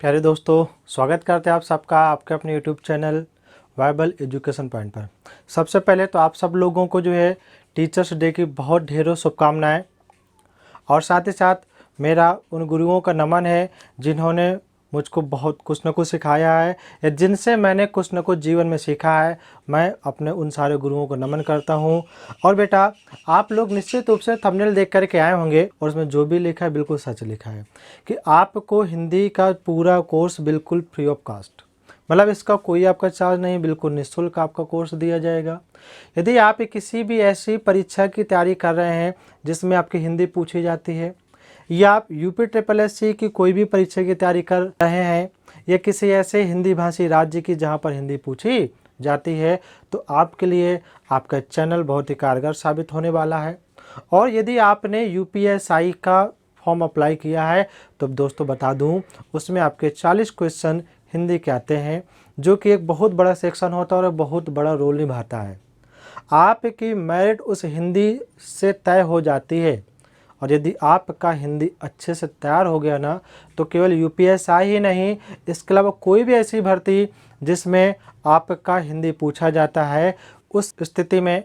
प्यारे दोस्तों, स्वागत करते हैं आप सबका आपके अपने YouTube channel viable education point पर। सबसे पहले तो आप सब लोगों को जो है टीचर्स डे की बहुत ढेरों शुभकामनाएं, और साथ ही साथ मेरा उन गुरुओं का नमन है जिन्होंने मुझको बहुत कुछ न कुछ सिखाया है या जिनसे मैंने कुछ न कुछ जीवन में सीखा है। मैं अपने उन सारे गुरुओं को नमन करता हूं। और बेटा, आप लोग निश्चित रूप से थंबनेल देख करके आए होंगे और उसमें जो भी लिखा है बिल्कुल सच लिखा है कि आपको हिंदी का पूरा कोर्स बिल्कुल फ्री ऑफ कास्ट, मतलब इसका कोई आपका चार्ज नहीं, बिल्कुल निःशुल्क आपका कोर्स दिया जाएगा। यदि आप किसी भी ऐसी परीक्षा की तैयारी कर रहे हैं जिसमें आपकी हिंदी पूछी जाती है, या आप यूपी ट्रिपल एस सी की कोई भी परीक्षा की तैयारी कर रहे हैं, या किसी ऐसे हिंदी भाषी राज्य की जहां पर हिंदी पूछी जाती है, तो आपके लिए आपका चैनल बहुत ही कारगर साबित होने वाला है। और यदि आपने यूपीएसआई का फॉर्म अप्लाई किया है तो दोस्तों बता दूं, उसमें आपके 40 क्वेश्चन हिंदी के आते हैं, जो कि एक बहुत बड़ा सेक्शन होता है और बहुत बड़ा रोल निभाता है। आपकी मेरिट उस हिंदी से तय हो जाती है। और यदि आपका हिंदी अच्छे से तैयार हो गया ना, तो केवल यूपीएसआई ही नहीं, इसके अलावा कोई भी ऐसी भर्ती जिसमें आपका हिंदी पूछा जाता है, उस स्थिति में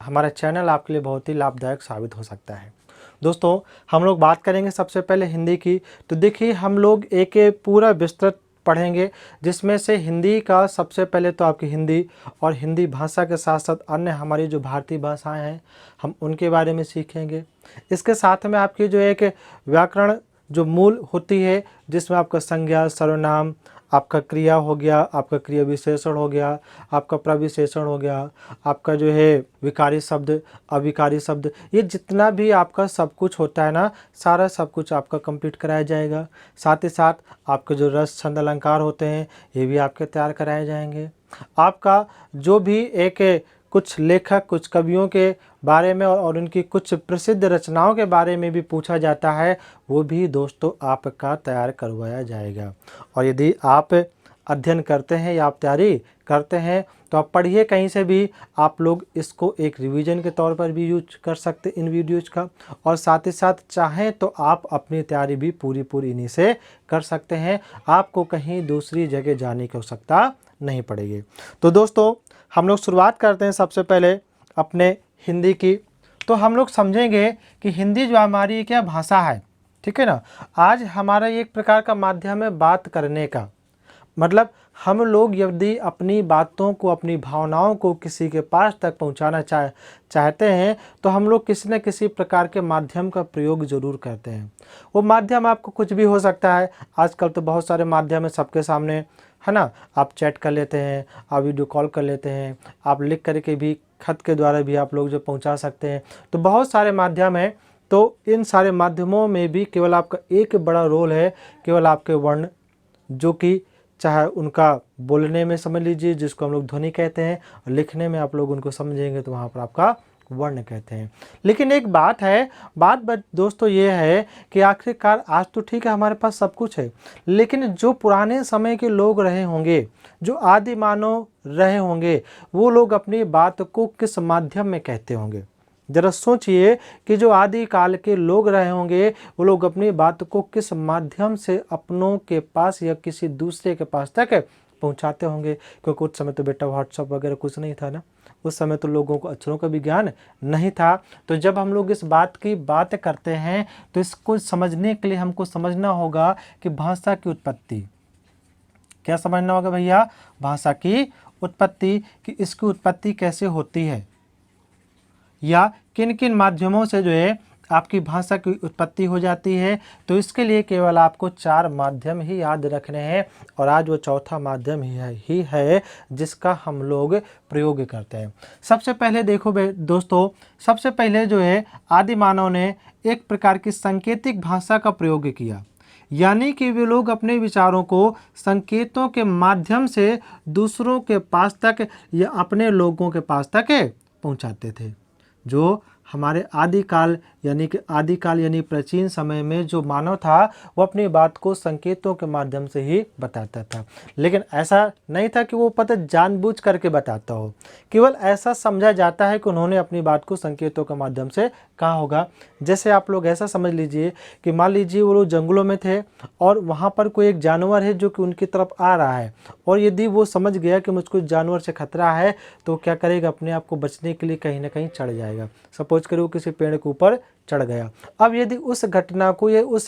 हमारा चैनल आपके लिए बहुत ही लाभदायक साबित हो सकता है। दोस्तों, हम लोग बात करेंगे सबसे पहले हिंदी की। तो देखिए, हम लोग एक पूरा विस्तृत पढ़ेंगे, जिसमें से हिंदी का सबसे पहले तो आपकी हिंदी और हिंदी भाषा के साथ साथ अन्य हमारी जो भारतीय भाषाएं हैं, हम उनके बारे में सीखेंगे। इसके साथ में आपकी जो एक व्याकरण जो मूल होती है, जिसमें आपका संज्ञा, सर्वनाम, आपका क्रिया हो गया, आपका क्रिया विशेषण हो गया, आपका प्रविशेषण हो गया, आपका जो है विकारी शब्द, अविकारी शब्द, ये जितना भी आपका सब कुछ होता है ना, सारा सब कुछ आपका कंप्लीट कराया जाएगा। साथ ही साथ आपके जो रस, छंद, अलंकार होते हैं, ये भी आपके तैयार कराए जाएंगे। आपका जो भी एक कुछ लेखक, कुछ कवियों के बारे में और उनकी कुछ प्रसिद्ध रचनाओं के बारे में भी पूछा जाता है, वो भी दोस्तों आपका तैयार करवाया जाएगा। और यदि आप अध्ययन करते हैं या आप तैयारी करते हैं, तो आप पढ़िए कहीं से भी, आप लोग इसको एक रिवीजन के तौर पर भी यूज कर सकते इन वीडियोज का। और साथ ही साथ चाहें तो आप अपनी तैयारी भी पूरी इन्हीं से कर सकते हैं। आपको कहीं दूसरी जगह जाने की आवश्यकता नहीं पड़ेगी। तो दोस्तों, हम लोग शुरुआत करते हैं सबसे पहले अपने हिंदी की। तो हम लोग समझेंगे कि हिंदी जो हमारी क्या भाषा है, ठीक है ना। आज हमारा एक प्रकार का माध्यम है बात करने का, मतलब हम लोग यदि अपनी बातों को, अपनी भावनाओं को किसी के पास तक पहुंचाना चाहते हैं, तो हम लोग किसी न किसी प्रकार के माध्यम का प्रयोग ज़रूर करते हैं। वो माध्यम आपको कुछ भी हो सकता है। आजकल तो बहुत सारे माध्यम है सबके सामने, है ना। आप चैट कर लेते हैं, आप वीडियो कॉल कर लेते हैं, आप लिख करके भी, खत के द्वारा भी आप लोग जो पहुंचा सकते हैं। तो बहुत सारे माध्यम हैं। तो इन सारे माध्यमों में भी केवल आपका एक बड़ा रोल है, केवल आपके वर्ण, जो कि चाहे उनका बोलने में समझ लीजिए, जिसको हम लोग ध्वनि कहते हैं, और लिखने में आप लोग उनको समझेंगे तो वहाँ पर आपका वर्ण कहते हैं। लेकिन एक बात है, बात दोस्तों ये है कि आखिरकार आज तो ठीक है हमारे पास सब कुछ है, लेकिन जो पुराने समय के लोग रहे होंगे, जो आदि मानव रहे होंगे, वो लोग अपनी बात को किस माध्यम में कहते होंगे। जरा सोचिए कि जो आदि काल के लोग रहे होंगे, वो लोग अपनी बात को किस माध्यम से अपनों के पास या किसी दूसरे के पास तक पहुंचाते होंगे। क्योंकि उस समय तो बेटा व्हाट्सअप वगैरह कुछ नहीं था ना, उस समय तो लोगों को अक्षरों का भी ज्ञान नहीं था। तो जब हम लोग इस बात की बात करते हैं, तो इसको समझने के लिए हमको समझना होगा कि भाषा की उत्पत्ति, क्या समझना होगा भैया, भाषा की उत्पत्ति, कि इसकी उत्पत्ति कैसे होती है, या किन किन माध्यमों से जो है आपकी भाषा की उत्पत्ति हो जाती है। तो इसके लिए केवल आपको 4 माध्यम ही याद रखने हैं, और आज वो चौथा माध्यम ही है जिसका हम लोग प्रयोग करते हैं। सबसे पहले देखो दोस्तों, सबसे पहले जो है आदि मानव ने एक प्रकार की सांकेतिक भाषा का प्रयोग किया, यानी कि वे लोग अपने विचारों को संकेतों के माध्यम से दूसरों के पास तक या अपने लोगों के पास तक पहुंचाते थे, जो हमारे आदिकाल यानी प्राचीन समय में जो मानव था वो अपनी बात को संकेतों के माध्यम से ही बताता था। लेकिन ऐसा नहीं था कि वो पता जानबूझ करके बताता हो, केवल ऐसा समझा जाता है कि उन्होंने अपनी बात को संकेतों के माध्यम से कहा होगा। जैसे आप लोग ऐसा समझ लीजिए कि मान लीजिए वो लोग जंगलों में थे और वहाँ पर कोई एक जानवर है जो कि उनकी तरफ आ रहा है, और यदि वो समझ गया कि मुझको जानवर से खतरा है तो क्या करेगा, अपने आप को बचने के लिए कहीं ना कहीं चढ़ जाएगा। सपोज करो वो किसी पेड़ के ऊपर चढ़ गया। अब यदि उस घटना को या उस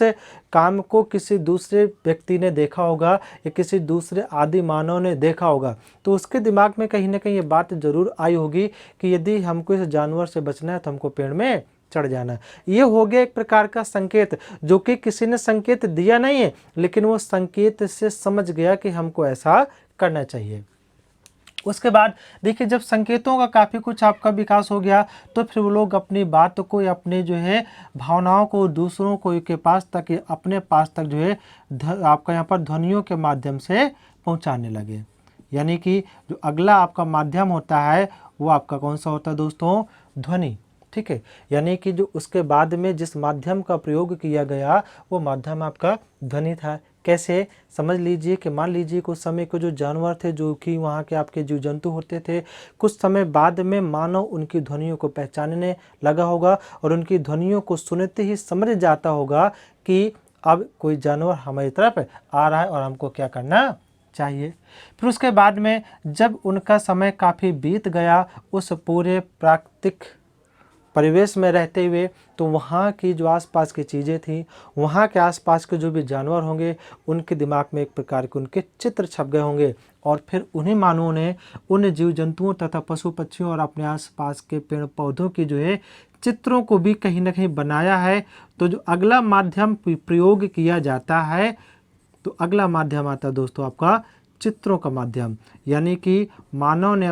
काम को किसी दूसरे व्यक्ति ने देखा होगा या किसी दूसरे आदि मानव ने देखा होगा, तो उसके दिमाग में कहीं ना कहीं ये बात जरूर आई होगी कि यदि हमको इस जानवर से बचना है तो हमको पेड़ में चढ़ जाना। ये हो गया एक प्रकार का संकेत, जो कि किसी ने संकेत दिया नहीं है, लेकिन वो संकेत से समझ गया कि हमको ऐसा करना चाहिए। उसके बाद देखिए, जब संकेतों का काफ़ी कुछ आपका विकास हो गया तो फिर वो लोग अपनी बात को या अपने जो है भावनाओं को दूसरों को के पास तक या अपने पास तक जो है आपका यहाँ पर ध्वनियों के माध्यम से पहुँचाने लगे। यानी कि जो अगला आपका माध्यम होता है वो आपका कौन सा होता है दोस्तों, ध्वनि। ठीक है, यानी कि जो उसके बाद में जिस माध्यम का प्रयोग किया गया वो माध्यम आपका ध्वनि था। कैसे, समझ लीजिए कि मान लीजिए कुछ समय के जो जानवर थे, जो कि वहाँ के आपके जीव जंतु होते थे, कुछ समय बाद में मानव उनकी ध्वनियों को पहचानने लगा होगा और उनकी ध्वनियों को सुनते ही समझ जाता होगा कि अब कोई जानवर हमारी तरफ आ रहा है और हमको क्या करना चाहिए। फिर उसके बाद में जब उनका समय काफ़ी बीत गया उस पूरे प्राकृतिक परिवेश में रहते हुए, तो वहाँ की जो आसपास की चीज़ें थी, वहाँ के आसपास के जो भी जानवर होंगे, उनके दिमाग में एक प्रकार के उनके चित्र छप गए होंगे और फिर उन्हीं मानवों ने उन जीव जंतुओं तथा पशु पक्षियों और अपने आसपास के पेड़ पौधों की जो है चित्रों को भी कहीं ना कहीं बनाया है। तो जो अगला माध्यम प्रयोग किया जाता है, तो अगला माध्यम आता है दोस्तों आपका चित्रों का माध्यम। यानी कि मानव ने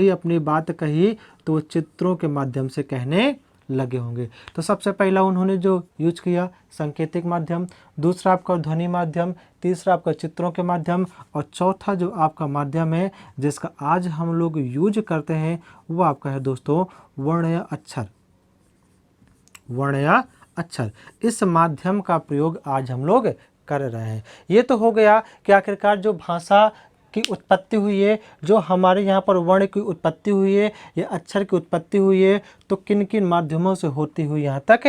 अपनी बात कही तो वो चित्रों के माध्यम से कहने लगे होंगे। तो सबसे पहला उन्होंने जो यूज किया सांकेतिक माध्यम, दूसरा आपका ध्वनि माध्यम, तीसरा आपका चित्रों के माध्यम, और चौथा जो आपका माध्यम है जिसका आज हम लोग यूज करते हैं वो आपका है दोस्तों वर्ण या अक्षर। वर्ण या अक्षर, इस माध्यम का प्रयोग आज हम लोग कर रहे हैं। ये तो हो गया कि आखिरकार जो भाषा की उत्पत्ति हुई है, जो हमारे यहाँ पर वर्ण की उत्पत्ति हुई है या अक्षर की उत्पत्ति हुई है, तो किन किन माध्यमों से होती हुई यहाँ तक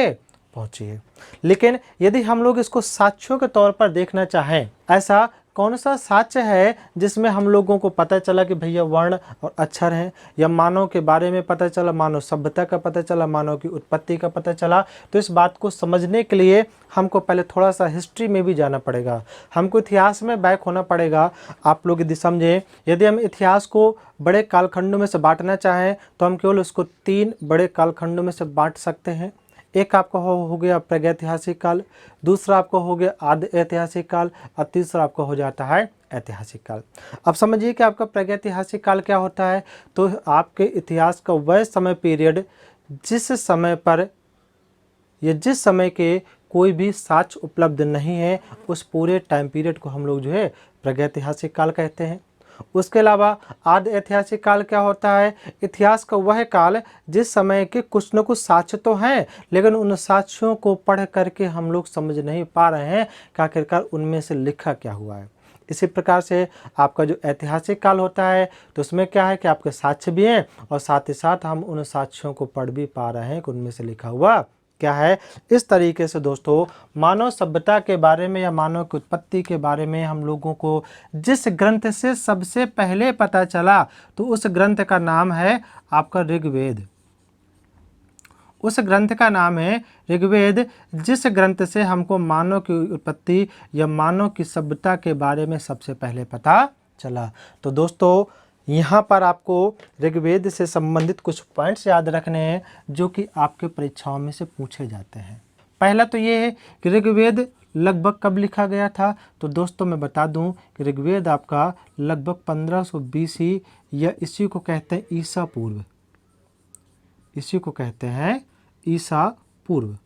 पहुँची है। लेकिन यदि हम लोग इसको साक्ष्यों के तौर पर देखना चाहें, ऐसा कौन सा साक्ष्य है जिसमें हम लोगों को पता चला कि भैया वर्ण और अक्षर हैं, या मानव के बारे में पता चला, मानव सभ्यता का पता चला, मानव की उत्पत्ति का पता चला। तो इस बात को समझने के लिए हमको पहले थोड़ा सा हिस्ट्री में भी जाना पड़ेगा, हमको इतिहास में बैक होना पड़ेगा। आप लोग यदि समझें, यदि हम इतिहास को बड़े कालखंडों में से बांटना चाहें तो हम केवल उसको 3 बड़े कालखंडों में से बांट सकते हैं। एक आपका हो गया प्रागैतिहासिक काल, दूसरा आपका हो गया आदि ऐतिहासिक काल, और तीसरा आपका हो जाता है ऐतिहासिक काल। अब समझिए कि आपका प्रागैतिहासिक काल क्या होता है। तो आपके इतिहास का वह समय पीरियड जिस समय पर या जिस समय के कोई भी साक्ष्य उपलब्ध नहीं है, उस पूरे टाइम पीरियड को हम लोग जो है प्रागैतिहासिक काल कहते हैं। उसके अलावा आदि ऐतिहासिक काल क्या होता है, इतिहास का वह काल जिस समय के कुछ न कुछ साक्ष्य तो हैं, लेकिन उन साक्ष्यों को पढ़ करके हम लोग समझ नहीं पा रहे हैं कि आखिरकार उनमें से लिखा क्या हुआ है। इसी प्रकार से आपका जो ऐतिहासिक काल होता है, तो उसमें क्या है कि आपके साक्ष्य भी हैं और साथ ही साथ हम उन साक्ष्यों को पढ़ भी पा रहे हैं कि उनमें से लिखा हुआ क्या है। इस तरीके से दोस्तों मानव सभ्यता के बारे में या मानव की उत्पत्ति के बारे में हम लोगों को जिस ग्रंथ से सबसे पहले पता चला, तो उस ग्रंथ का नाम है आपका ऋग्वेद। उस ग्रंथ का नाम है ऋग्वेद, जिस ग्रंथ से हमको मानव की उत्पत्ति या मानव की सभ्यता के बारे में सबसे पहले पता चला। तो दोस्तों यहाँ पर आपको ऋग्वेद से संबंधित कुछ पॉइंट्स याद रखने हैं जो कि आपके परीक्षाओं में से पूछे जाते हैं। पहला तो ये है कि ऋग्वेद लगभग कब लिखा गया था। तो दोस्तों मैं बता दूं कि ऋग्वेद आपका लगभग 1500 BC या इसी को कहते हैं ईसा पूर्व, इसी को कहते हैं ईसा पूर्व।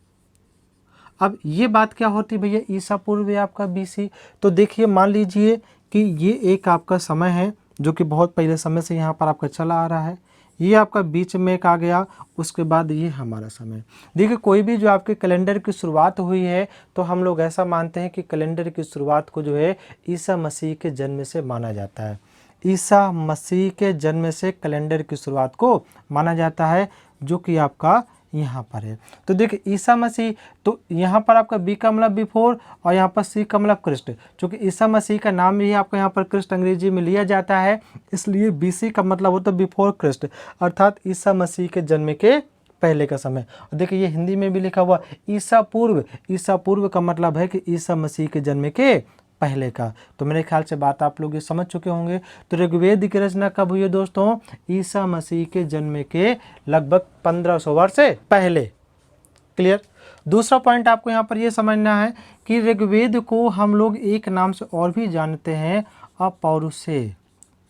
अब ये बात क्या होती भैया, ईसा पूर्व या आपका BC। तो देखिए मान लीजिए कि ये एक आपका समय है जो कि बहुत पहले समय से यहाँ पर आपका चला आ रहा है। ये आपका बीच में एक आ गया, उसके बाद ये हमारा समय। देखिए कोई भी जो आपके कैलेंडर की शुरुआत हुई है तो हम लोग ऐसा मानते हैं कि कैलेंडर की शुरुआत को जो है ईसा मसीह के जन्म से माना जाता है। ईसा मसीह के जन्म से कैलेंडर की शुरुआत को माना जाता है, जो कि आपका यहाँ पर है। तो देखिए ईसा मसीह, तो यहाँ पर आपका बी का मतलब बिफोर और यहाँ पर सी का मतलब क्रिस्ट, क्योंकि ईसा मसीह का नाम भी आपका यहाँ पर क्रिस्ट अंग्रेजी में लिया जाता है, इसलिए बीसी का मतलब होता है बिफोर क्रिस्ट, अर्थात ईसा मसीह के जन्म के पहले का समय। और देखिए ये हिंदी में भी लिखा हुआ ईसा पूर्व। ईसा पूर्व का मतलब है कि ईसा मसीह के जन्म के पहले का। तो मेरे ख्याल से बात आप लोग ये समझ चुके होंगे। तो ऋग्वेद की रचना कब हुई है दोस्तों? ईसा मसीह के जन्म के लगभग 1500 वर्ष से पहले। क्लियर। दूसरा पॉइंट आपको यहाँ पर ये समझना है कि ऋग्वेद को हम लोग एक नाम से और भी जानते हैं, अपौरुषेय।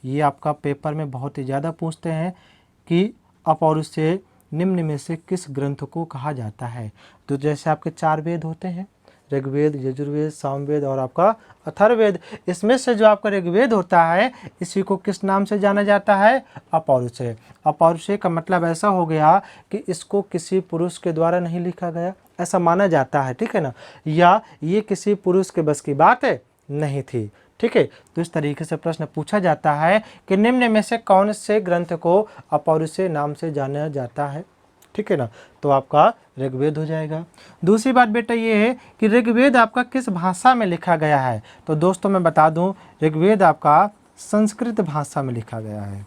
ये आपका पेपर में बहुत ही ज़्यादा पूछते हैं कि अपौरुषेय निम्न में से किस ग्रंथ को कहा जाता है। तो जैसे आपके 4 वेद होते हैं, ऋग्वेद, यजुर्वेद, सामवेद और आपका अथर्ववेद, इसमें से जो आपका ऋग्वेद होता है इसी को किस नाम से जाना जाता है? अपौरुषेय। अपौरुषेय का मतलब ऐसा हो गया कि इसको किसी पुरुष के द्वारा नहीं लिखा गया, ऐसा माना जाता है, ठीक है ना, या ये किसी पुरुष के बस की बात नहीं थी, ठीक है। तो इस तरीके से प्रश्न पूछा जाता है कि निम्न में से कौन से ग्रंथ को अपौरुषेय नाम से जाना जाता है, ठीक है ना। तो आपका ऋग्वेद हो जाएगा। दूसरी बात बेटा ये है कि ऋग्वेद आपका किस भाषा में लिखा गया है। तो दोस्तों मैं बता दूं, ऋग्वेद आपका संस्कृत भाषा में लिखा गया है।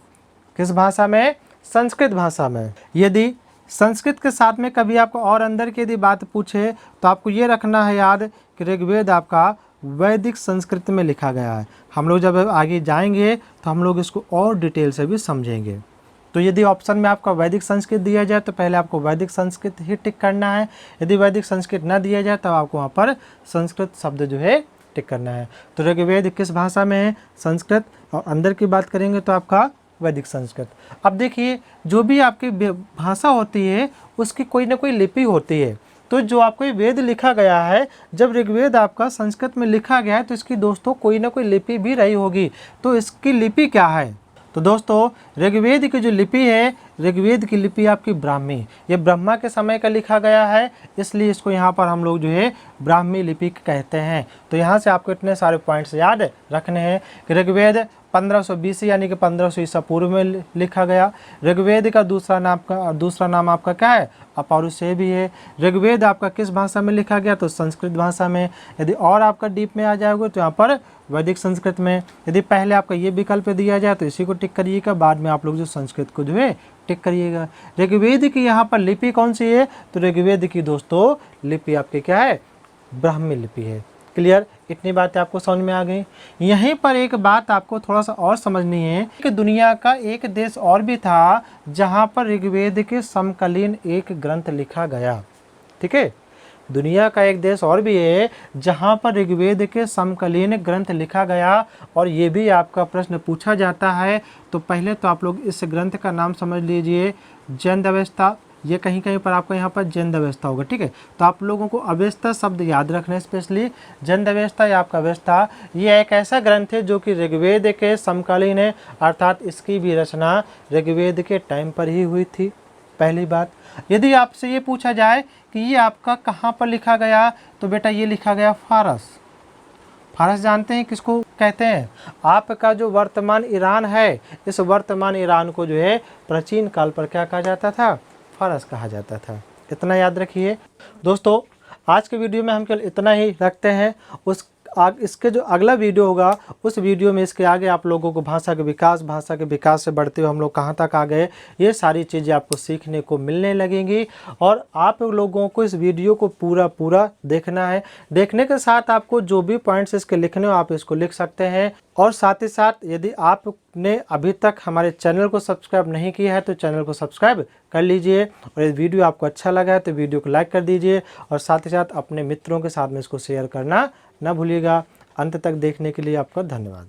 किस भाषा में? संस्कृत भाषा में। यदि संस्कृत के साथ में कभी आपको और अंदर की यदि बात पूछे तो आपको ये रखना है याद कि ऋग्वेद आपका वैदिक संस्कृत में लिखा गया है। हम लोग जब आगे जाएंगे तो हम लोग इसको और डिटेल से भी समझेंगे। तो यदि ऑप्शन में आपका वैदिक संस्कृत दिया जाए तो पहले आपको वैदिक संस्कृत ही टिक करना है। यदि वैदिक संस्कृत न दिया जाए तब आपको वहाँ पर संस्कृत शब्द जो है टिक करना है। तो ऋग्वेद किस भाषा में है? संस्कृत। और अंदर की बात करेंगे तो आपका वैदिक संस्कृत। अब देखिए जो भी आपकी भाषा होती है उसकी कोई ना कोई लिपि होती है। तो जो आपको वेद लिखा गया है, जब ऋग्वेद आपका संस्कृत में लिखा गया है तो इसकी दोस्तों कोई ना कोई लिपि भी रही होगी। तो इसकी लिपि क्या है? तो दोस्तों ऋग्वेद की जो लिपि है, ऋग्वेद की लिपि आपकी ब्राह्मी, ये ब्रह्मा के समय का लिखा गया है, इसलिए इसको यहाँ पर हम लोग जो है ब्राह्मी लिपि कहते हैं। तो यहाँ से आपको इतने सारे पॉइंट्स याद रखने हैं कि ऋग्वेद 1500 BC यानी कि 1500 ईसा पूर्व में लिखा गया। ऋग्वेद का दूसरा नाम आपका क्या है? अपौरुषेय भी है। ऋग्वेद आपका किस भाषा में लिखा गया? तो संस्कृत भाषा में। यदि और आपका डीप में आ जाओगे तो यहाँ पर वैदिक संस्कृत में। यदि पहले आपका ये विकल्प दिया जाए तो इसी को टिक करिएगा, बाद में आप लोग जो संस्कृत को जो है टिक करिएगा। ऋग्वेद की यहाँ पर लिपि कौन सी है? तो ऋग्वेद की दोस्तों लिपि आपकी क्या है? ब्राह्मी लिपि है। क्लियर। इतनी बातें आपको समझ में आ गई। यहीं पर एक बात आपको थोड़ा सा और समझनी है कि दुनिया का एक देश और भी था जहाँ पर ऋग्वेद के समकालीन एक ग्रंथ लिखा गया, ठीक है। दुनिया का एक देश और भी है जहाँ पर ऋग्वेद के समकालीन ग्रंथ लिखा गया, और ये भी आपका प्रश्न पूछा जाता है। तो पहले तो आप लोग इस ग्रंथ का नाम समझ लीजिए, जैन अवेस्ता। ये कहीं कहीं पर आपका यहाँ पर जैन अवेस्ता होगा, ठीक है। तो आप लोगों को अवेस्ता शब्द याद रखना है, स्पेशली जैन अवेस्ता या आपका अवेस्ता। ये एक ऐसा ग्रंथ है जो कि ऋग्वेद के समकालीन है, अर्थात इसकी भी रचना ऋग्वेद के टाइम पर ही हुई थी। पहली बात। यदि आपसे ये पूछा जाए कि ये आपका कहाँ पर लिखा गया, तो बेटा ये लिखा गया फारस। फारस जानते हैं किसको कहते हैं? आपका जो वर्तमान ईरान है, इस वर्तमान ईरान को जो है प्राचीन काल पर क्या कहा जाता था? फारस कहा जाता था। इतना याद रखिए दोस्तों। आज के वीडियो में हम केवल इतना ही रखते हैं। इसके जो अगला वीडियो होगा उस वीडियो में इसके आगे आप लोगों को भाषा के विकास से बढ़ते हुए हम लोग कहाँ तक आ गए, ये सारी चीज़ें आपको सीखने को मिलने लगेंगी। और आप लोगों को इस वीडियो को पूरा देखना है। देखने के साथ आपको जो भी पॉइंट्स इसके लिखने हो आप इसको लिख सकते हैं। और साथ ही साथ यदि आपने अभी तक हमारे चैनल को सब्सक्राइब नहीं किया है तो चैनल को सब्सक्राइब कर लीजिए। और यदि वीडियो आपको अच्छा लगा है तो वीडियो को लाइक कर दीजिए, और साथ ही साथ अपने मित्रों के साथ में इसको शेयर करना ना भूलिएगा। अंत तक देखने के लिए आपका धन्यवाद।